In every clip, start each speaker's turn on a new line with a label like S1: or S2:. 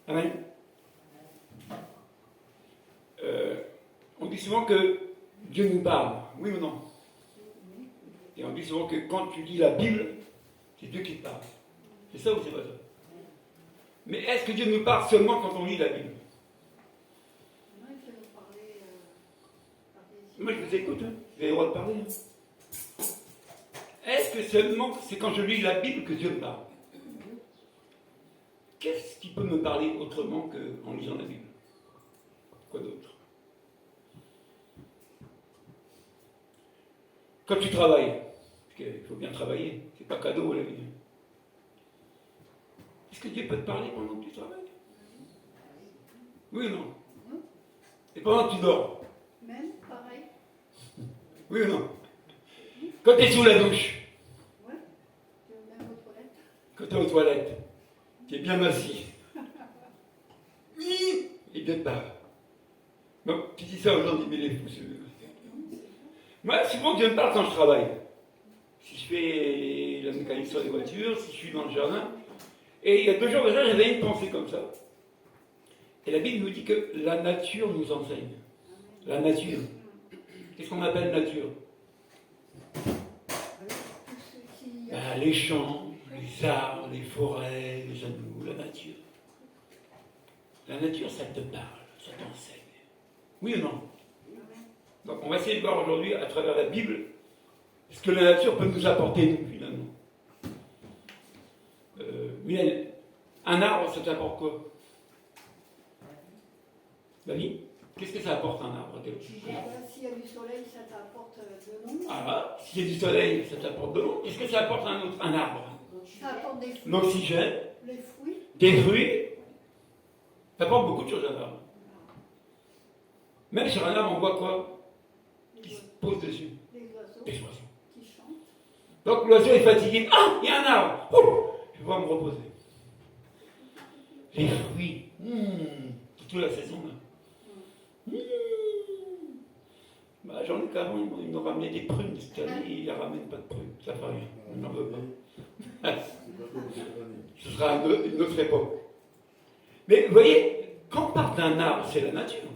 S1: Amen. On dit souvent que Dieu nous parle, oui ou non? Et on dit souvent que quand tu lis la Bible, c'est Dieu qui te parle. C'est ça ou c'est pas ça? Mais est-ce que Dieu nous parle seulement quand on lit la Bible?
S2: Non, il faut nous parler par des...
S1: Moi je vous écoute, hein. Vous avez le droit de parler. Hein. Est-ce que seulement c'est quand je lis la Bible que Dieu me parle? Qu'est-ce qui peut me parler autrement qu'en lisant la Bible? Quoi d'autre? Quand tu travailles, parce qu'il faut bien travailler, c'est pas cadeau la vie. Est-ce que Dieu peut te parler pendant que tu travailles? Oui ou non? Et pendant que tu dors?
S2: Même, pareil.
S1: Oui ou non? Quand tu es sous la douche?
S2: Ouais. Même aux toilettes.
S1: Quand tu es aux toilettes? Tu es bien assis. Et Dieu te parle. Bon, tu dis ça aux gens, mais les fous, celui-là. Moi, souvent, Dieu me parle quand je travaille. Si je fais la mécanique sur les voitures, si je suis dans le jardin. Et il y a 2 jours déjà, j'avais une pensée comme ça. Et la Bible nous dit que la nature nous enseigne. La nature. Qu'est-ce qu'on appelle nature? Ben, les champs, les arbres, les forêts, les animaux, la nature. La nature, ça te parle, ça t'enseigne. Oui ou non? Donc on va essayer de voir aujourd'hui, à travers la Bible, ce que la nature peut nous apporter, nous, finalement. Miel, un arbre, ça t'apporte quoi? La vie? Qu'est-ce que ça apporte un arbre?
S2: S'il y a du soleil, ça t'apporte de l'ombre.
S1: Ah, s'il y a du soleil, ça t'apporte de l'eau. Qu'est-ce que ça apporte un arbre?
S2: Ça apporte des fruits.
S1: L'oxygène,
S2: Les fruits.
S1: des fruits. Ça apporte beaucoup de choses à un arbre. Même sur un arbre, on voit quoi? Qui se pose dessus?
S2: Des oiseaux.
S1: Des oiseaux.
S2: Qui chantent.
S1: Donc l'oiseau est fatigué. Ah, il y a un arbre. Oh, je vais pouvoir me reposer. Les fruits. Toute la saison là. Bah, j'en ai qu'avant, ils m'ont ramené des prunes. Cette année, ils ne ramènent pas de prunes. Ça fait rien. On n'en veut pas. Ce sera une autre époque. Mais vous voyez, quand on parle d'un arbre, c'est la nature.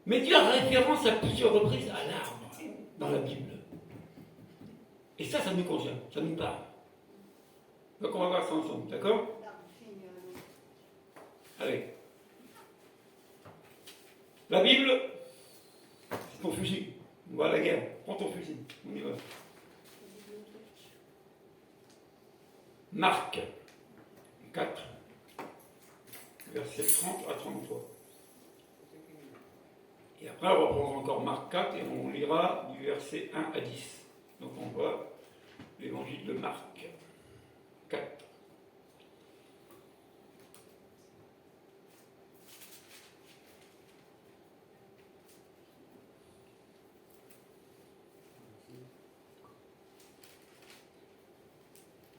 S1: Mais Dieu a référence à plusieurs reprises à l'arbre dans la Bible. Et ça nous concerne, ça nous parle. Donc on va voir ça ensemble, d'accord? Allez. La Bible, c'est ton fusil. On va à la guerre. Prends ton fusil. On y va. Marc 4, versets 30 à 33. Et après, on reprendra encore Marc 4 et on lira du verset 1 à 10. Donc on voit l'évangile de Marc 4.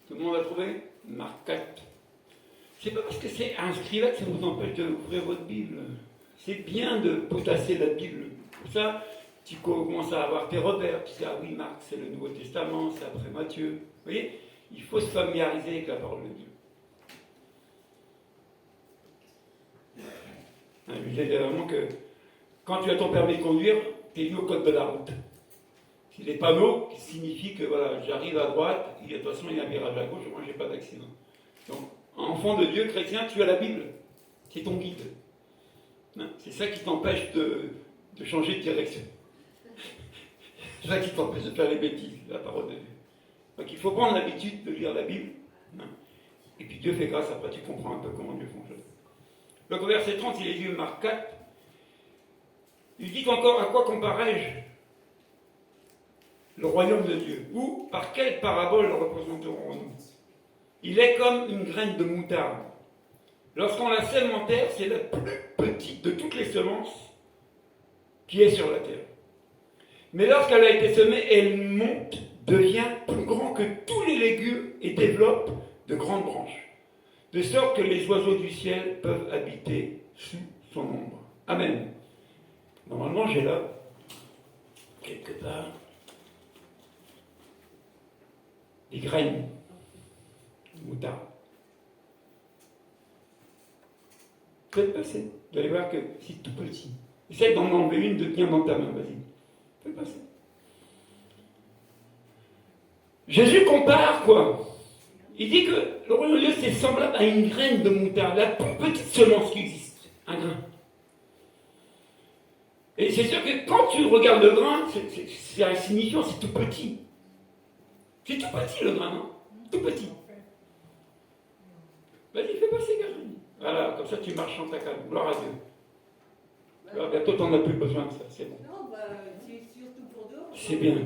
S1: Tout le monde a trouvé? Marc 4. C'est pas parce que c'est inscrit là que ça vous empêche d'ouvrir votre Bible. C'est bien de potasser la Bible. Pour ça, tu commences à avoir tes repères. Tu dis, ah oui, Marc, c'est le Nouveau Testament, c'est après Matthieu. Vous voyez, il faut se familiariser avec la parole de Dieu. Je disais vraiment que quand tu as ton permis de conduire, tu es mis au code de la route. C'est les panneaux qui signifient que voilà, j'arrive à droite, de toute façon il y a un virage à gauche, moi j'ai pas d'accident. Donc, enfant de Dieu, chrétien, tu as la Bible, c'est ton guide. C'est ça qui t'empêche de changer de direction. C'est ça qui t'empêche de faire les bêtises, la parole de Dieu. Donc il faut prendre l'habitude de lire la Bible, et puis Dieu fait grâce, après tu comprends un peu comment Dieu fonctionne. Donc au verset 30, il est dit Marc 4, il dit encore, à quoi comparais-je le royaume de Dieu? Ou par quelle parabole le représenterons-nous? Il est comme une graine de moutarde. Lorsqu'on la sème en terre, c'est la plus petite de toutes les semences qui est sur la terre. Mais lorsqu'elle a été semée, elle monte, devient plus grand que tous les légumes et développe de grandes branches, de sorte que les oiseaux du ciel peuvent habiter sous son ombre. Amen. Normalement, j'ai là, quelque part, des graines de moutarde. Faites passer. Vous allez voir que c'est tout petit. Essaye d'en enlever une, de tenir dans ta main, vas-y. Faites passer. Jésus compare quoi? Il dit que le royaume de Dieu c'est semblable à une graine de moutarde, la plus petite semence qui existe, un grain. Et c'est sûr que quand tu regardes le grain, c'est insignifiant, c'est tout petit. C'est tout petit le grain, non? Tout petit. Vas-y, fais passer, Catherine. Voilà, comme ça tu marches en ta calme. Gloire à Dieu. Alors, bientôt, tu n'en as plus besoin de ça, c'est bon.
S2: Non, c'est surtout pour dehors.
S1: C'est bien.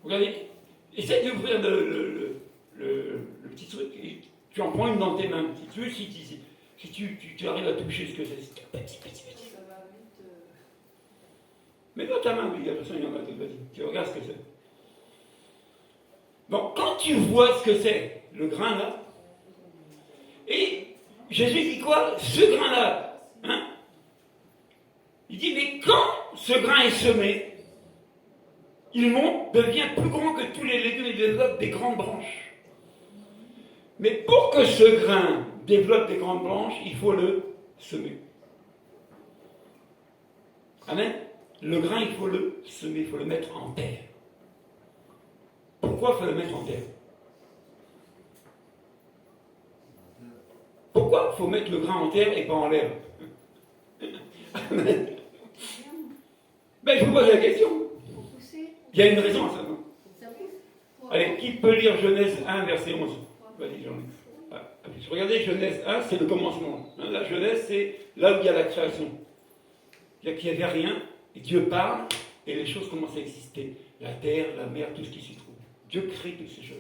S1: Regardez, essaye d'ouvrir le petit truc et tu en prends une dans tes mains. Si tu veux, si tu arrives à toucher ce que c'est petit.
S2: Ça va vite.
S1: Mais dans ta main, oui, de toute façon, il y en a d'autres, vas-y. Tu regardes ce que c'est. Donc, quand tu vois ce que c'est, le grain là, et Jésus dit quoi? Ce grain là, hein? Il dit, mais quand ce grain est semé, il monte, devient plus grand que tous les légumes et développe des grandes branches. Mais pour que ce grain développe des grandes branches, il faut le semer. Amen. Le grain, il faut le semer, il faut le mettre en terre. Pourquoi il faut le mettre en terre? Pourquoi il faut mettre le grain en terre et pas en l'air? Amen. Ben, je vous pose la question. Il y a une raison à ça, non? Allez, qui peut lire Genèse 1, verset 11? Vas-y, Jean-Luc. Regardez, Genèse 1, c'est le commencement. La Genèse, c'est là où il y a la création. C'est-à-dire qu'il n'y avait rien, et Dieu parle, et les choses commencent à exister. La terre, la mer, tout ce qui s'y trouve. Dieu crée toutes ces choses.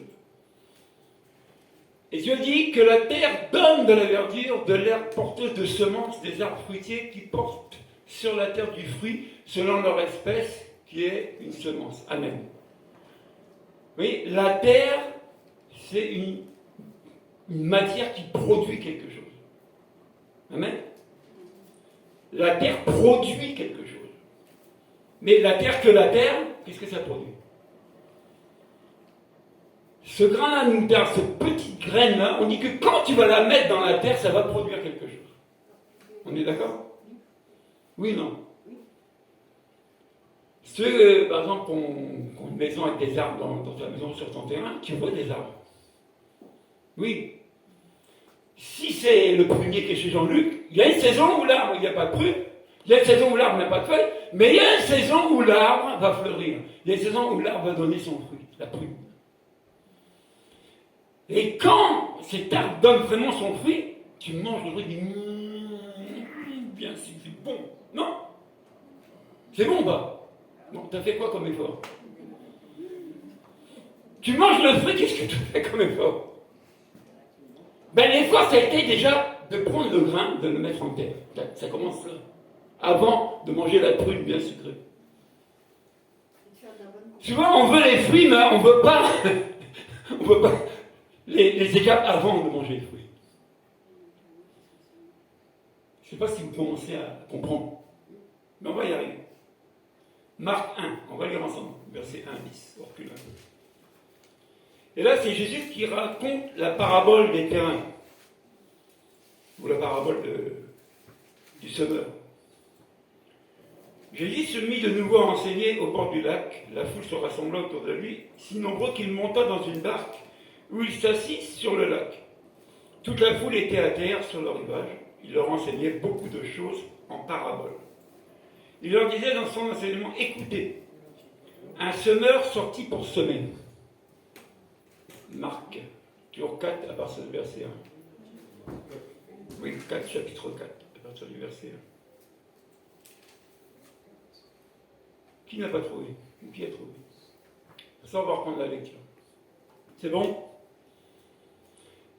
S1: Et Dieu dit que la terre donne de la verdure, de l'herbe porteuse de semences, des arbres fruitiers qui portent sur la terre du fruit selon leur espèce, qui est une semence. Amen. Oui, la terre, c'est une matière qui produit quelque chose. Amen. La terre produit quelque chose. Mais la terre que la terre, qu'est-ce que ça produit? Ce grain-là, nous terre, cette petite graine-là, on dit que quand tu vas la mettre dans la terre, ça va produire quelque chose. On est d'accord? Oui, non? Ceux, par exemple, qui ont une maison avec des arbres dans ta maison sur ton terrain, tu vois des arbres. Oui. Si c'est le prunier qui est chez Jean-Luc, il y a une saison où l'arbre, il n'y a pas de prune, il y a une saison où l'arbre n'a pas de feuilles, mais il y a une saison où l'arbre va fleurir. Il y a une saison où l'arbre va donner son fruit, la prune. Et quand cet arbre donne vraiment son fruit, tu manges le fruit, tu dis bien, c'est bon. Non? C'est bon, bah. Bon, t'as fait quoi comme effort? Tu manges le fruit, qu'est-ce que tu fais comme effort? Ben, l'effort, ça a été déjà de prendre le grain, de le mettre en terre. Ça commence là. Avant de manger la prune bien sucrée. Tu vois, on veut les fruits, mais on veut pas. On veut pas les étapes avant de manger les fruits. Je ne sais pas si vous commencez à comprendre. Mais on va y arriver. Marc 1, on va lire ensemble, verset 1 à 10, on recule un peu. Et là, c'est Jésus qui raconte la parabole des terrains, ou la parabole du semeur. Jésus se mit de nouveau à enseigner au bord du lac. La foule se rassembla autour de lui, si nombreux qu'il monta dans une barque, où il s'assit sur le lac. Toute la foule était à terre sur le rivage. Il leur enseignait beaucoup de choses en paraboles. Il leur disait dans son enseignement, écoutez, un semeur sortit pour semer. Marc, toujours 4 à partir du verset 1. Oui, 4, chapitre 4, à partir du verset 1. Qui n'a pas trouvé? Ou qui a trouvé? Ça, on va reprendre la lecture. C'est bon?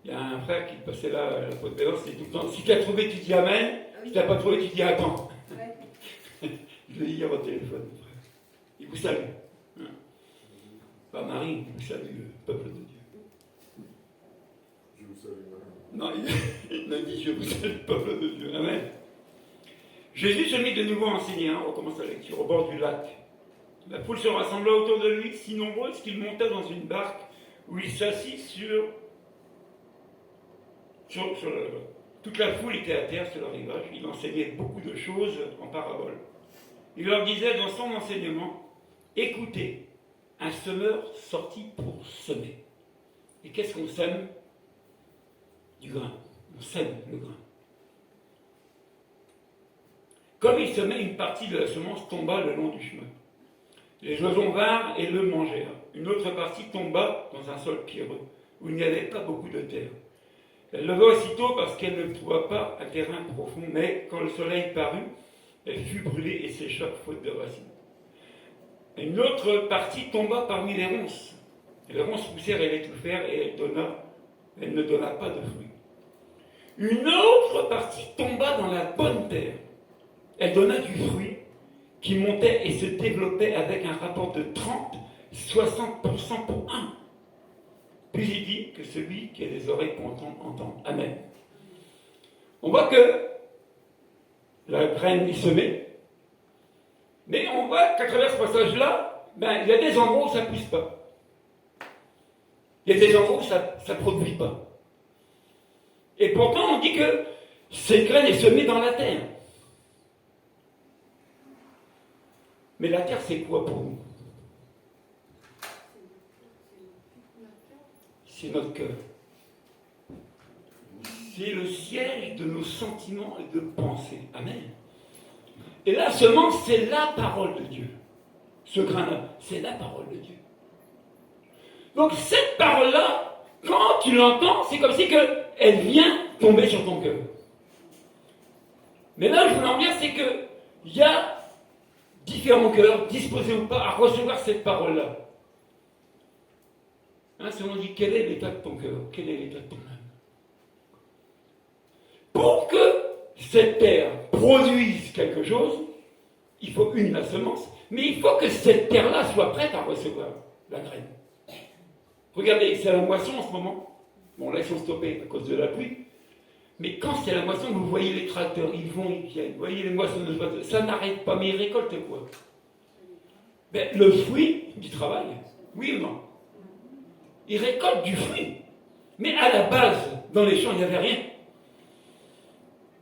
S1: Il y a un frère qui passait là à la Côte d'Or, c'est tout le temps. Si tu as trouvé, tu dis Amen. Si tu n'as pas trouvé, tu dis attends. Je l'ai dit hier au téléphone, frère. Il vous salue. Hein? Pas Marie, il vous salue, le peuple de Dieu.
S3: Je vous salue,
S1: non, il a dit je vous salue, le peuple de Dieu. Amen. Jésus se mit de nouveau à enseigner, on recommence la lecture, au bord du lac. La foule se rassembla autour de lui, si nombreuse qu'il monta dans une barque où il s'assit sur le lac. Toute la foule était à terre sur le rivage. Il enseignait beaucoup de choses en parabole. Il leur disait dans son enseignement, écoutez, un semeur sortit pour semer. Et qu'est-ce qu'on sème? Du grain. On sème le grain. Comme il semait, une partie de la semence tomba le long du chemin. Les oiseaux vinrent et le mangèrent. Une autre partie tomba dans un sol pierreux, où il n'y avait pas beaucoup de terre. Elle leva aussitôt parce qu'elle ne trouva pas un terrain profond, mais quand le soleil parut, elle fut brûlée et sécha faute de racines. Une autre partie tomba parmi les ronces. Et les ronces poussèrent et l'étouffèrent, et elle ne donna pas de fruits. Une autre partie tomba dans la bonne terre. Elle donna du fruit qui montait et se développait avec un rapport de 30-60% pour un. Puis il dit que celui qui a des oreilles pour entendre, entende. Amen. On voit que la graine est semée, mais on voit qu'à travers ce passage-là, il y a des endroits où ça ne pousse pas. Il y a des endroits où ça ne produit pas. Et pourtant, on dit que cette graine est semée dans la terre. Mais la terre, c'est quoi pour nous? C'est notre cœur. C'est le siège de nos sentiments et de pensées. Amen. Et la semence, c'est la parole de Dieu. Ce grain-là, c'est la parole de Dieu. Donc cette parole-là, quand tu l'entends, c'est comme si elle vient tomber sur ton cœur. Mais là, je voulais en venir, c'est qu'il y a différents cœurs, disposés ou pas, à recevoir cette parole-là. Si on dit, quel est l'état de ton cœur? Quel est l'état de ton âme? Pour que cette terre produise quelque chose, il faut la semence, mais il faut que cette terre-là soit prête à recevoir la graine. Regardez, c'est la moisson en ce moment. Bon, là, ils sont stoppés à cause de la pluie. Mais quand c'est la moisson, vous voyez les tracteurs, ils vont, ils viennent. Vous voyez les moissonneuses, ça n'arrête pas, mais ils récoltent quoi? Le fruit du travail, oui ou non? Ils récoltent du fruit. Mais à la base, dans les champs, il n'y avait rien.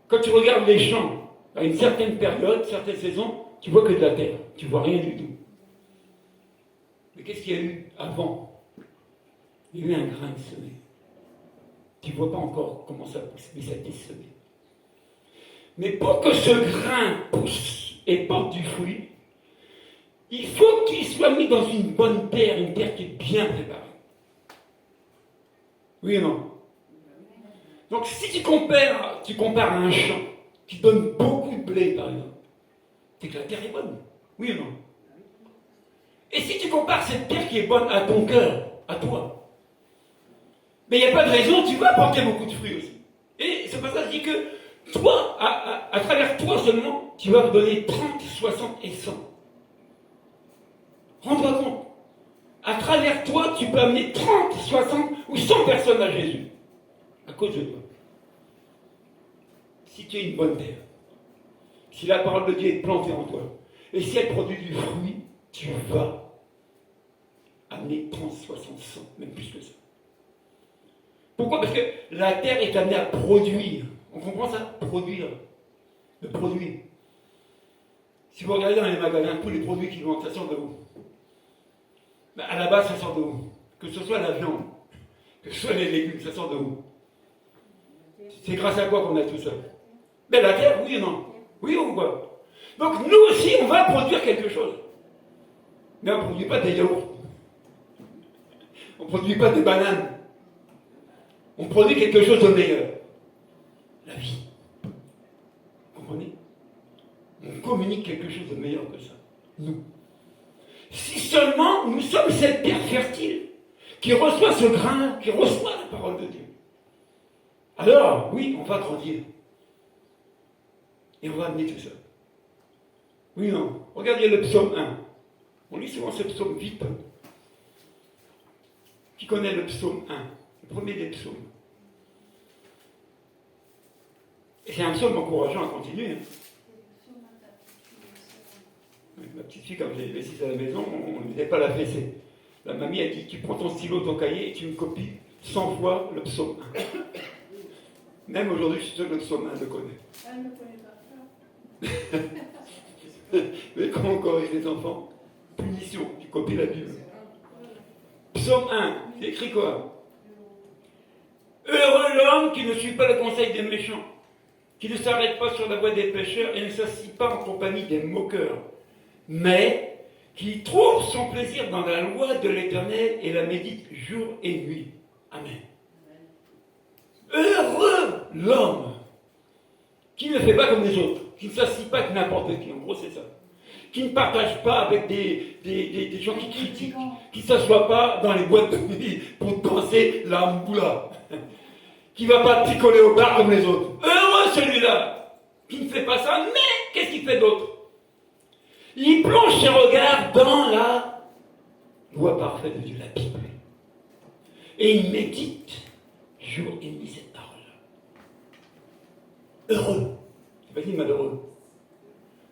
S1: Quand tu regardes les champs, à une certaine période, certaines saisons, tu vois que de la terre. Tu vois rien du tout. Mais qu'est-ce qu'il y a eu avant? Il y a eu un grain semé. Tu ne vois pas encore comment ça pousse, mais ça a été semé. Mais pour que ce grain pousse et porte du fruit, il faut qu'il soit mis dans une bonne terre, une terre qui est bien préparée. Oui ou non? Donc si tu compares à un champ qui donne beaucoup de blé, par exemple, c'est que la terre est bonne. Oui ou non? Et si tu compares cette terre qui est bonne à ton cœur, à toi, mais il n'y a pas de raison, tu vas apporter beaucoup de fruits aussi. Et ce passage dit que toi, à travers toi seulement, tu vas donner 30, 60 et 100. Rends-toi compte. À travers toi, tu peux amener 30, 60 ou 100 personnes à Jésus. À cause de toi. Si tu es une bonne terre, si la parole de Dieu est plantée en toi, et si elle produit du fruit, tu vas amener 30, 60, 100, même plus que ça. Pourquoi? Parce que la terre est amenée à produire. On comprend ça? Produire. Le produit. Si vous regardez dans les magasins, tous les produits qui vendent, ça sort de où? À la base, ça sort de où? Que ce soit la viande, que ce soit les légumes, ça sort de où? C'est grâce à quoi qu'on a tout ça? Mais la terre, oui ou non? Oui ou quoi? Donc nous aussi, on va produire quelque chose. Mais on ne produit pas des yaourts. On ne produit pas des bananes. On produit quelque chose de meilleur. La vie. Vous comprenez? On communique quelque chose de meilleur que ça. Nous. Si seulement nous sommes cette terre fertile qui reçoit ce grain, qui reçoit la parole de Dieu. Alors, oui, on va grandir. Et on va amener tout ça. Oui, non. Regardez le psaume 1. On lit souvent ce psaume vite. Qui connaît le psaume 1? Le premier des psaumes. Et c'est un psaume encourageant à continuer. Ma petite fille, quand je l'ai laissée à la maison, on ne faisait pas la fessée. La mamie a dit, tu prends ton stylo, ton cahier, et tu me copies 100 fois le psaume 1. Même aujourd'hui, je suis sûr que son âme le connaît.
S2: Elle ne connaît pas.
S1: Mais comment on corrige les enfants? Punition, tu copies la Bible. Psaume 1, c'est écrit quoi? Heureux l'homme qui ne suit pas le conseil des méchants, qui ne s'arrête pas sur la voie des pécheurs et ne s'assied pas en compagnie des moqueurs, mais qui trouve son plaisir dans la loi de l'Éternel et la médite jour et nuit. Amen. Heureux l'homme qui ne fait pas comme les autres, qui ne s'assied pas avec n'importe qui, en gros c'est ça, qui ne partage pas avec des gens qui critiquent, qui ne s'assoit pas dans les boîtes de nuit pour danser la moula, qui ne va pas picoler au bar comme les autres. Heureux celui-là, qui ne fait pas ça, mais qu'est-ce qu'il fait d'autre? Il plonge ses regards dans la loi parfaite de Dieu, la Bible, et il médite jour et nuit cette parole. Heureux. C'est pas dit malheureux.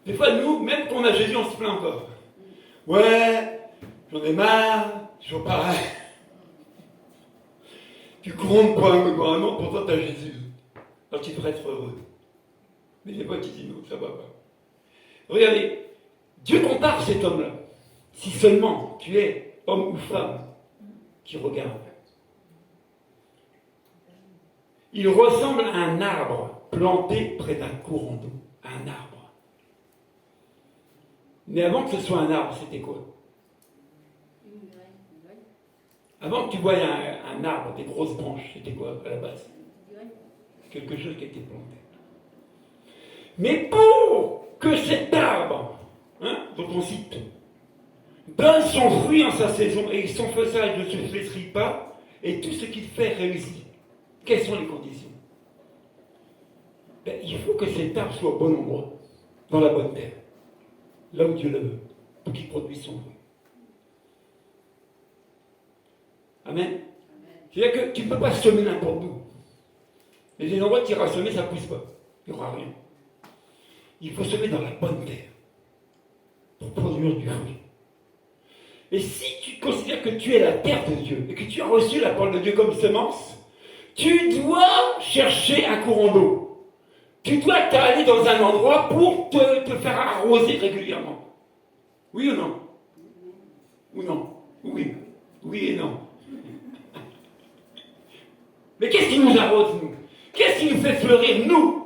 S1: Des fois, nous, même quand on a Jésus, on se plaint encore. Ouais, j'en ai marre, toujours pareil. Tu grondes pour un an, pourtant t'as Jésus. Alors tu devrais être heureux. Mais des fois, tu dis non, ça va pas. Regardez, Dieu compare cet homme-là. Si seulement tu es homme ou femme qui regarde. Il ressemble à un arbre planté près d'un courant d'eau. Un arbre. Mais avant que ce soit un arbre, c'était quoi? Avant que tu voyes un arbre, des grosses branches, c'était quoi à la base? Quelque chose qui était planté. Mais pour que cet arbre, dont on cite, donne son fruit en sa saison et son feuillage ne se flétrit pas, et tout ce qu'il fait réussit, quelles sont les conditions? Il faut que cet arbre soit au bon endroit, dans la bonne terre, là où Dieu le veut, pour qu'il produise son fruit. Amen. C'est-à-dire que tu ne peux pas semer n'importe où. Et les endroits que tu iras semer, ça ne pousse pas. Il n'y aura rien. Il faut semer dans la bonne terre pour produire du fruit. Et si tu considères que tu es la terre de Dieu et que tu as reçu la parole de Dieu comme semence, tu dois chercher un courant d'eau. Tu dois t'aller dans un endroit pour te faire arroser régulièrement. Oui ou non? Ou non? Oui. Oui et non. Mais qu'est-ce qui nous arrose, nous? Qu'est-ce qui nous fait fleurir, nous?